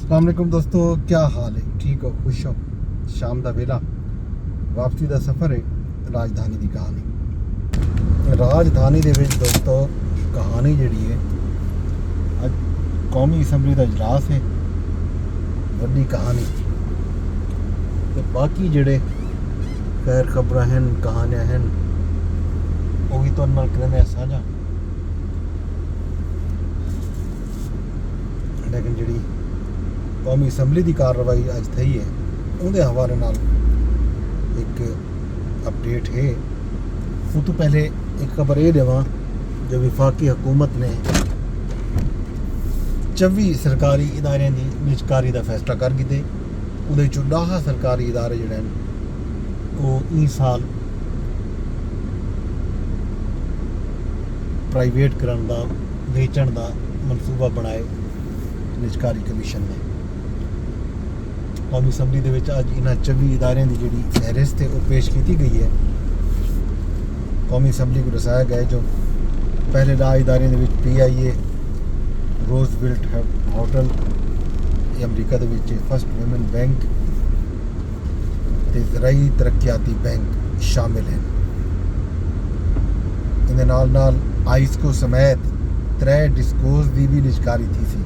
अस्सलाम वालेकुम दोस्तों, क्या हाल है? ठीक हो? खुश हो? शाम का वेला वापसी का सफ़र है। राजधानी की कहानी राजधानी दे विच दोस्तों कहानी जिहड़ी है अज कौमी असैंबली का इजलास है। वड्डी कहानी ते बाकी जिहड़े खैर खबर हैं कहानियां हैं वो भी तुहाडे नाल करने साझा। लेकिन जिहड़ी कौमी असैंबली की कार्रवाई अज थी है उहदे हवाले नाल एक अपडेट है। उस तो पहले एक खबर ये देवां जो विफाकी हुकूमत ने 24 सरकारी इदारे की निजकारी का फैसला कर दिते। उहदे चों 10 सरकारी इदारे जिहड़े वो ई साल प्राइवेट करन दा वेचण दा मनसूबा बनाए निजकारी कमीशन ने। कौमी असैंबली दे विच अज इन्हां 24 इदारियां की जिहड़ी फहरिस्त है वो पेश की गई है। कौमी असैंबली को दसाया गया जो पहले 10 इदारियां दे विच PIA Roosevelt hotel America they which first women bank ते ज़राई तरक्याती बैंक शामिल हैं। इहदे नाल नाल आइसको समेत 3 डिस्कोज की भी निजकारी थी सी।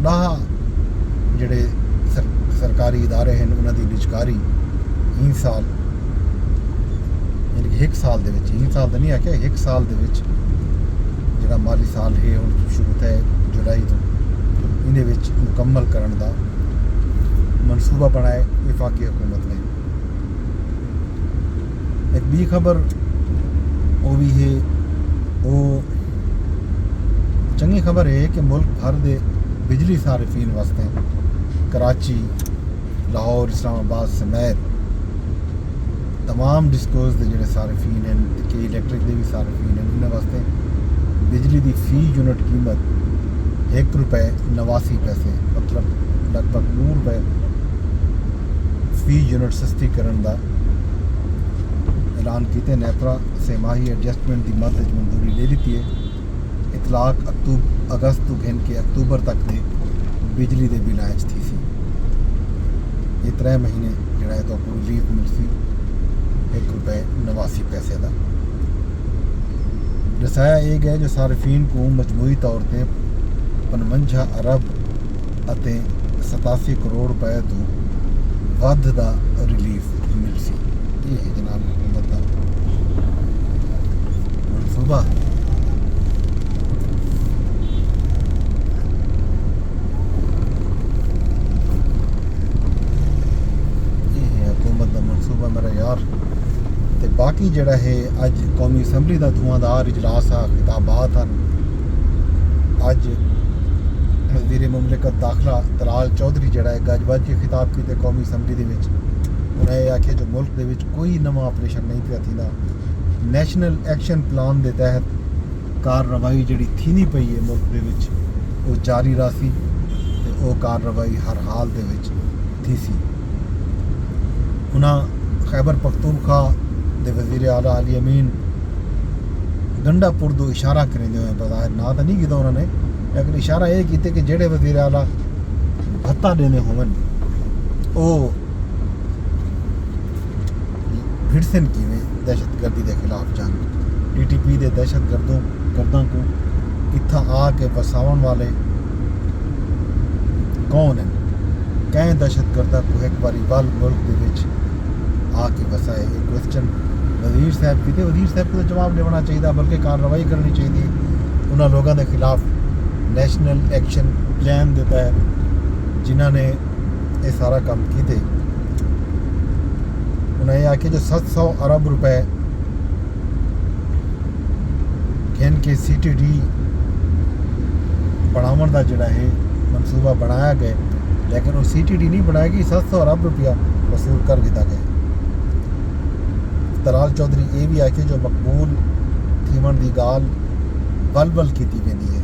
10 जिहड़े सरकारी इदारे हैं उन्हां दी निजकारी ई साल यानी कि 1 साल दे विच ई साल तो नहीं आख्या 1 साल दे विच जिहड़ा माली साल है हुण शुरू है जुलाई तो इहदे विच मुकम्मल करन दा मनसूबा बनाए विफाकी हुकूमत ने। एक बी खबर वो भी है वो चंगी खबर है कि मुल्क भर दे बिजली सारिफीन वास्ते कराची लाहौर इस्लामाबाद समेत तमाम डिस्कोज के जोड़े सारिफीन हैं कि इलैक्ट्रिक के भी सारिफीन हैं उन्होंने वास्ते बिजली की फी यूनिट कीमत ₹1.89 मतलब लगभग ₹100 फी यूनिट सस्ती करने का ऐलान किए। नेपरा से माही एडजस्टमेंट की मद मंजूरी ले ली है। इतलाक अगस्त तो घिन के अक्तूबर तक के बिजली के बिल च थी सी। ये 3 महीने जोड़ा है तो आपको रिलीफ मिलती ₹1.89 का। दसाया ये गया जो सारिफीन को मजमूई तौर पर 55 अरब अते 87 करोड़ रुपए तो वध का रिलीफ मिल सी। ये है जनाब हुकूमत का मनसूबा। मनसूबा मेरा यार ते बाकी जड़ा है अज कौमी असैंबली का धुआंधार इजलास आ खिताबात हैं। अज वज़ीर मुमलिकत दाखिला तलाल चौधरी जड़ा है गजबज के खिताब किए कौमी असैंबली के विच। उन्हें आख्या जो मुल्क के विच कोई नवा ऑपरेशन नहीं पिया थींदा। नैशनल एक्शन प्लान के तहत कार्रवाई जी थीनी पई है मुल्क के विच वो जारी रही ते वो कार्रवाई हर हाल दे विच थी सी। उन्हें खैबर पख्तूनख्वा के वज़ीर आला अली अमीन गंडापुर दो इशारा करेंदे हुए बज़ाहिर ना तो नहीं किया उन्होंने लेकिन इशारा ये किया कि जेड़े वज़ीर आला भत्ता देने होवन वो भिड़सन किवें दहशतगर्दी के खिलाफ जंग TTP के दहशतगर्दों को इत्था आके बसावन वाले कौन हैं? कई दहशतगर्दा को एक बारी बल मुल्क के विच आके बसाए। एक क्वेश्चन वज़ीर साहब की थे। वज़ीर साहब को तो जवाब नहीं देना चाहिए बल्कि कार्रवाई करनी चाहिए उन्होंने लोगों के खिलाफ नैशनल एक्शन प्लान देता है जिन्होंने ये सारा काम किए। उन्हें आके जो 700 अरब रुपए घिन के CTD बनावन का जोड़ा है मनसूबा बनाया गया लेकिन वो CTD नहीं बनाएगी 700 अरब रुपया वसूल कर दिया गया। तलाल चौधरी ये भी आके जो मकबूल थीमन की गाल बल की वेंदी है।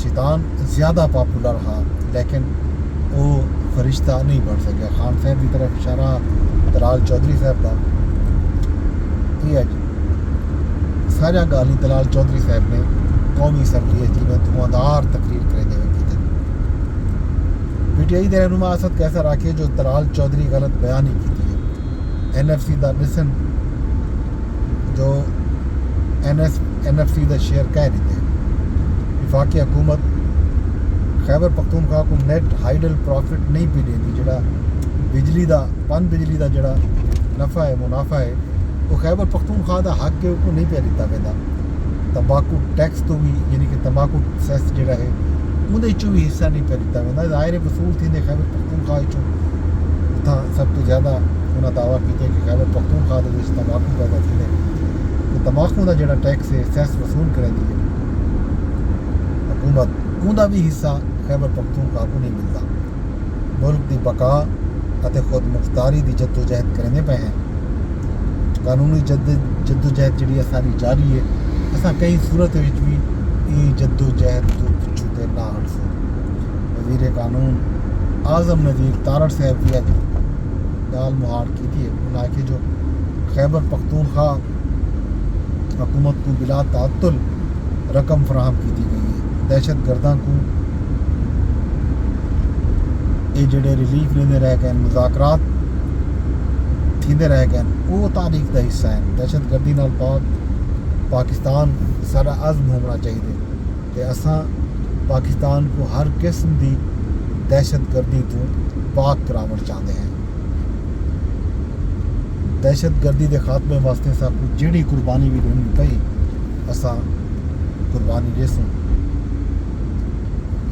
शैतान ज़्यादा पॉपुलर रहा लेकिन वो फरिश्ता नहीं बन सका। खान साहब की तरफ इशारा तलाल चौधरी साहब का ये सारा गाली तलाल चौधरी साहब ने कौमी असैंबली में धुआंधार तकरीर करे हुए की PTI के रहनुमा असद कैसर आखे जो तलाल चौधरी गलत बयानी की थी NFC का लिसन जो NFC का शेयर कह रहे थे विफाकी हुकूमत खैबर पख्तूनख्वा को नेट हाइडल प्रॉफिट नहीं पी देती जड़ा बिजली का पन बिजली का जड़ा नफ़ा है मुनाफा है वो खैबर पख्तूनख्वा का हक है उसको नहीं पे दिता पैदा तंबाकू टैक्स तो भी यानी कि तंबाकू सैस जड़ा है उहदे चो भी हिस्सा नहीं पे दिता पैदा ज़ाहिर वसूल थी खैबर पख्तूनख्वा चो उतना सब तो ज़्यादा उन्हें दावा किया कि खैबर पख्तूनख्वा के तंबाकू पैदा थे तो तंबाकू का जड़ा टैक्स है सैस वसूल करेंदी है हुकूमत उहदा भी हिस्सा खैबर पख्तूनख्वा को नहीं मिलता मुल्क की बका ਅਤੇ खुद मुख्तारी की जद्दोजहद करने पे हैं कानूनी जद्दोजहद जी सारी जारी है असा कई सूरत भी ये जद्दोजहद तो पिछू ते ना हटसूं वज़ीर कानून आज़म नज़ीर तारड़ साहब की अज गाल मुहार की थी उन्हें आखे जो खैबर पख्तूनख्वा हुकूमत को बिला तातुल रकम फराहम की गई है दहशत गर्दा को ये जड़े रिलीफ लेंदे रह गए मुज़ाकरात थींदे रह गए वो तारीख का हिस्सा है दहशत गर्दी नाल पाकिस्तान सारा अज़म होना चाहिए कि असां पाकिस्तान को हर किस्म की दहशत गर्दी तो पाक करावना चाहते हैं दहशत गर्दी के खात्मे वास्ते साकू जिहड़ी कुर्बानी भी देनी पई असां कुर्बानी देसूं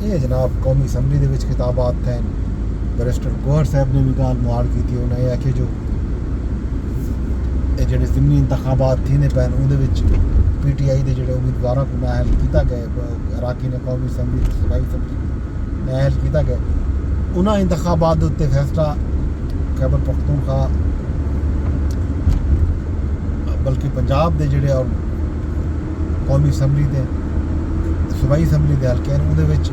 ये जनाब कौमी असैम्बली दे विच खिताबात थे बैरिस्टर गोहर साहब ने भी गाल मुहार की थी उन्हें आखे जो ये जेडे ज़िमनी इंतखाबात थी ने पैन उहदे विच PTI के जेडे उम्मीदवारों को नाअहल किया गया अराकीन कौमी असैम्बली सूबाई असैम्बली नाअहल किया गया उन्होंने इंतखाबात उत्ते फैसला खैबर पख्तूनख्वा बल्कि पंजाब के जेडे और कौमी असैम्बली के सूबाई असैम्बली के हल्के हैं उहदे विच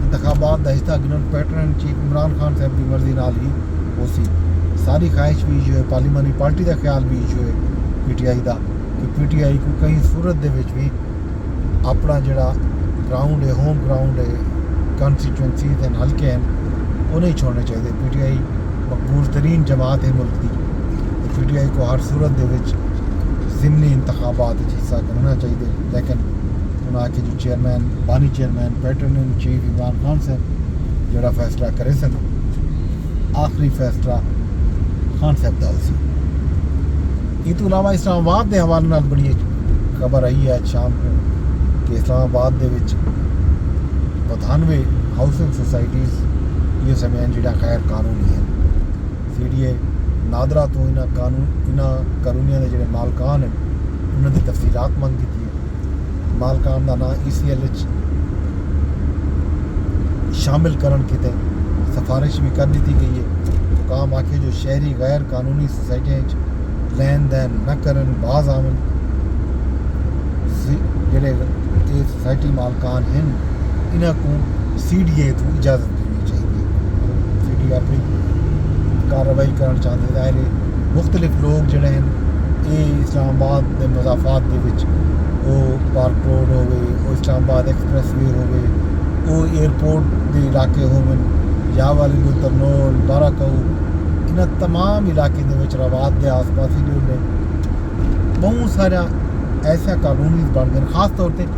इंतखाबात का हिस्सा गिनन पैटर्न चीफ इमरान खान साहब की मर्जी नाल ही हो सी सारी ख्वाहिश भी जो है पार्लिमानी पार्टी का ख्याल भी जो है PTI का कि PTI को कई सूरत दे विच भी अपना जड़ा ग्राउंड है होम ग्राउंड है कॉन्स्टिट्यूएंसी के हल्के हैं वो नहीं छोड़ने चाहिए PTI मकबूल तरीन जमात है मुल्क की PTI को हर सूरत दे विच ज़िमनी इंतखाबात हिस्सा करना चाहिए लेकिन उन्होंने जो चेयरमैन बानी chairman pattern in chief Imran Khan से जोड़ा फैसला करे सन आखिरी फैसला खान साहब का उसी ये तो अलावा इस्लामाबाद के हवाले नाल बड़ी खबर आई है शाम को कि इस्लामाबाद के विच 92 हाउसिंग सोसाइटीज़ ये समय जोड़ा गैर कानूनी है CDA नादरा तो इन्होंने कानूनिया के जोड़े मालकान हैं उन्होंने तफसीलात मंग की मालकान का नाम ECL शामिल करन किते सिफारिश भी कर दी गई है हुकाम आखे जो शहरी गैर कानूनी सोसाइटियाँ लैन दैन न करन बाज आवन जेडे सोसाइटी मालकान हैं इन्हों को CDA तो इजाज़त देनी चाहिए CDA अपनी कार्रवाई करना चाहते हैं मुख्तलिफ लोग जोड़े हैं ये इस्लामाबाद के मज़ाफात के विच वो पार्क रोड हो गए वो इस्लामाबाद एक्सप्रेस वे हो गए वो एयरपोर्ट के इलाके होवन या वाली तरनोल बाराकऊ इन तमाम इलाके के रवात के आस पास ही जो बहुत सारा ऐसा कानूनी बन गए खास तौर पर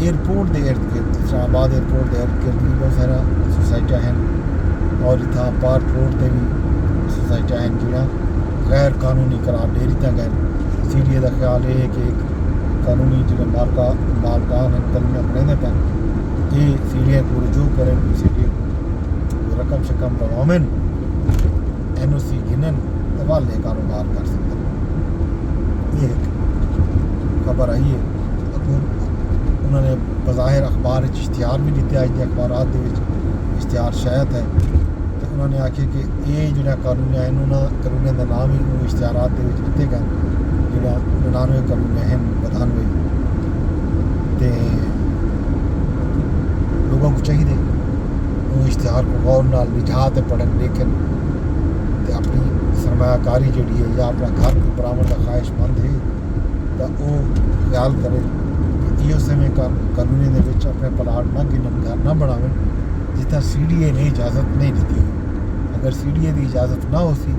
एयरपोर्ट के इर्द गिर्द इस्लामाबाद एयरपोर्ट के इर्द गिर्द भी बहुत सारा सोसाइटियाँ हैं और इतना पार्क रोड पर भी सोसाइटियाँ हैं जो गैर कानूनी करार दे दी गए CDA का ख्याल है कि एक कानूनी जो मालकान हैं कलमे अपने पैन ये CDA को रजू करें CDA को रकम शकम रवामन NOC गिनन वाले कारोबार कर सकते ये एक खबर आई है उन्होंने बज़ाहिर अखबार इश्तिहार भी दिते अज के अखबारात इश्तिहार शायद है तो उन्होंने आखे कि ये जो कानून है कानून का नाम ही इश्तिहारात दिते गए जो 99 कानून हैं 92 तो लोगों को चाहिए वो इश्तिहार को गौर नाल निजात पढ़न लिखन तो अपनी सरमायाकारी जी है या अपना घर को बरामद का ख्वाहिशमंद है तो वो ख्याल करे कि इो समय कानूनी अपने प्लाट न गिनन घर न बनावन जितना CDA ने इजाज़त नहीं दी हुई। अगर CDA की इजाज़त ना हो सी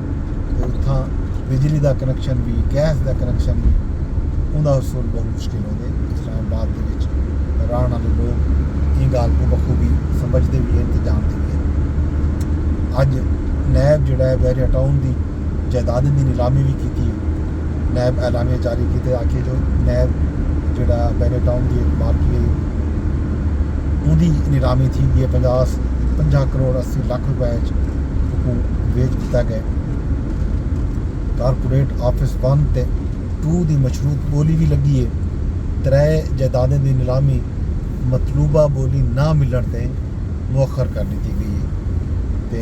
तो उत्थां बिजली का कनैक्शन भी गैस का कनैक्शन भी उनका हसूल बहुत मुश्किल होंगे। इस्लामाबाद के विच रहने वाले लोग ये गल को बखूबी समझते भी हैं तो जानते भी हैं। अज नैब जोड़ा है बैरिया टाउन की जायदाद की नीलामी भी की। नैब ऐलानिया जारी किए आके जो नैब जोड़ा बैरिया टाउन की मालकी है उनकी नीलामी थी गई 50 करोड़ 80 लाख रुपए बेच दिता गया। कारपोरेट ऑफिस 1 ते 2 की मशरूत बोली भी लगी है। 3 जायदादें की नीलामी मतलूबा बोली ना मिलने से मुअखर कर दी गई है। तो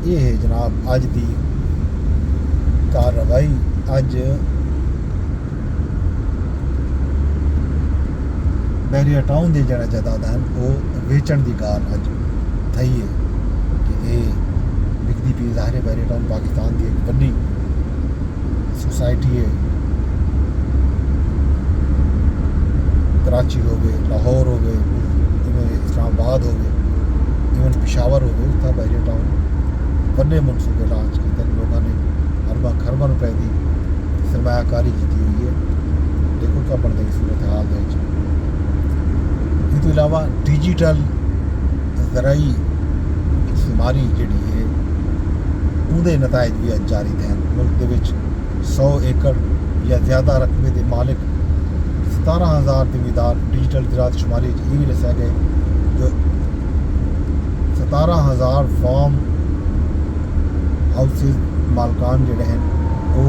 ये है जनाब अज की कार्रवाई। अज बैरिया टाउन के जरा जायदाद हैं वो वेचण की गाल अज थी है कि ये बिकती पी। ज़ाहिर है बैरिया टाउन पाकिस्तान की एक बड़ी सोसाइटी है। कराची हो गए, लाहौर हो गए, इस्लामाबाद हो गए, इवन पेशावर हो गए, उत्था बैरिया टाउन बड़े मनसूबे लॉन्च किए। लोगों ने अरबा खरबा रुपए की सरमायाकारी की हुई है। देखो क्या बनती है सूरत हाल। इस अलावा डिजिटल ज़राई शुमारी जी है उनके नतायज भी अज जारी थे। मुल्क के 100 एकड़ या ज़्यादा रकबे के मालिक 17,000 जमींदार डिजिटल ज़राअत शुमारी ये भी दसा गए जो 17,000 फार्म हाउसिस मालकान जोड़े हैं वो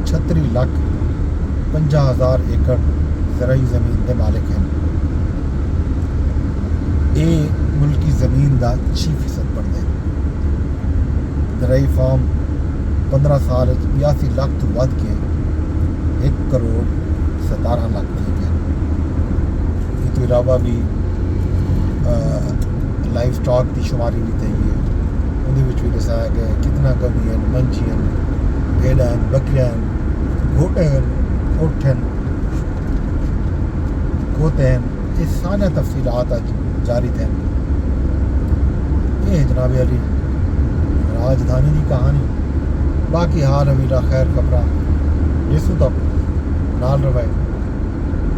36,50,000 एकड़ ज़राई ज़मीन के मालिक हैं। ये मुल्क की ज़मीन का 6% बनता है। ज़राई फार्म 15 साल 82 लाख तो वध के 1 करोड़ 17 लाख थी गए। इसके अलावा भी लाइफ स्टॉक की शुमारी भी थी है। उन्हें भी दसाया गया कितना कमी है मंझी भेड़ा बकरियां घोटे ऊँट खोते हैं। ये सारे तफसीलात अज जारी थे। ये जनाब अली राजधानी की कहानी। बाकी हाल अमीरा खैर खबरा जिसू तक नाल रवाए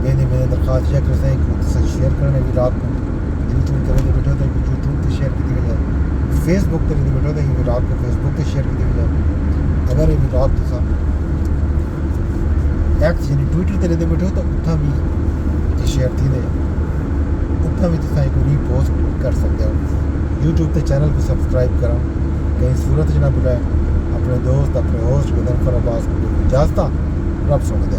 मेरी दरख्वास्त यह कर सकें कि शेयर करने भी रात को यूट्यूब करे तो बैठो तो यूट्यूब पर शेयर की जाए, फेसबुक पर बैठो तो भी रात को फेसबुक पर शेयर की जाए। अगर ये रात तो एक्स यानी ट्विटर पर बैठो तो उत्था भी शेयर थी दे उत्था भी तुम एक रीपोस्ट कर सकते हो। यूट्यूब के चैनल को सब्सक्राइब करो। कहीं सूरत जना बुलाए अपने दोस्त अपने होस्ट गुदरफर अब्बास को इजाज़त रब सुन दे।